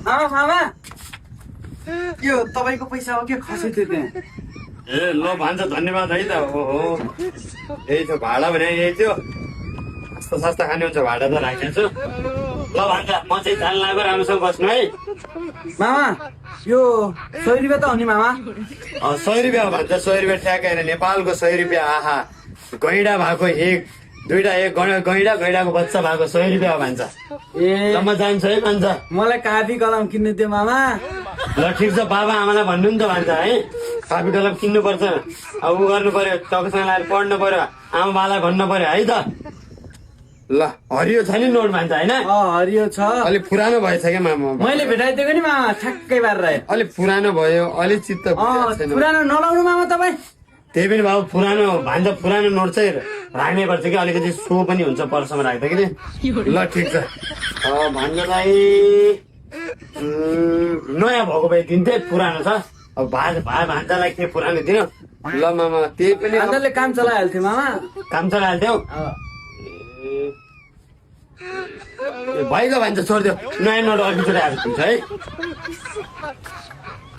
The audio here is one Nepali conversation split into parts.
मामा यो तपाईँको पैसा हो के खसै थियो त्यहाँ? ए ल भन्छ धन्यवाद है त। ओहो यही थियो भाडा भने यही थियो। सस्तो सस्ता खाने हुन्छ भाडा त राखेको छु। ल भन्छ म चाहिँ जान लाग्यो, राम्रोसँग बस्नु है। मामा यो 100 रुपियाँ त हो नि मामा? 100 रुपियाँ भन्छ, 100 रुपियाँ ठ्याक्कै होइन। नेपालको 100 रुपियाँ। आहा गैडा भएको एक गैडाको बच्चा भएको 100 रुपियाँ भन्छ। ए म जान्छु है भन्छ। मलाई कापी कलम किन्नु थियो मामा। ल ठिक छ, बाबा आमालाई भन्नु नि त भन्छ है। कापी कलम किन्नुपर्छ, अब उ गर्नु पर्यो, तपाईँसँग लगाएर पढ्नु पर्यो, आमा बाबालाई भन्नु पर्यो है त। ल हरियो छ नि नोट भन्छ होइन? हरियो छ। अलिक पुरानो भएछ क्या मामा। मैले भेटाइदिएको नि मामा, ठ्याक्कै पारेर। अलिक पुरानो भयो, अलिक चित्त बुझेको छैन। पुरानो नलाउनु मामा तपाईँ। त्यही पनि बाबु पुरानो भान्जा, पुरानो नोट चाहिँ राख्नै पर्छ कि, अलिकति सो पनि हुन्छ पर्समा राख्दाखेरि। ल ठिक छ। भान्जालाई नयाँ भएको भए दिन्थे, पुरानो छ। अब भान्जालाई के पुरानो दिनु? ल मामा त्यही पनि भान्जाले काम चलाइहाल्थ्यो मामा। काम चलाइहाल्थ्यौ। भइगयो भन्छ, छोडिदियो। नयाँ नोट अर्कोचोटि आएको हुन्छ है।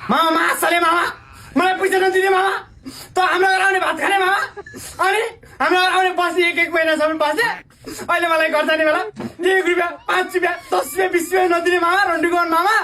मामा मासले मामा मलाई पैसा नदिने मामा। त हाम्रो घर आउने भात खाने मामा, अनि हाम्रो घर आउने बस्ने एक महिनासम्म बस्ने। अहिले मलाई गर्छ नि बेला 1 रुपियाँ 5 रुपियाँ 10 रुपियाँ 20 रुपियाँ नदिने मामा, रन्डी गन मामा।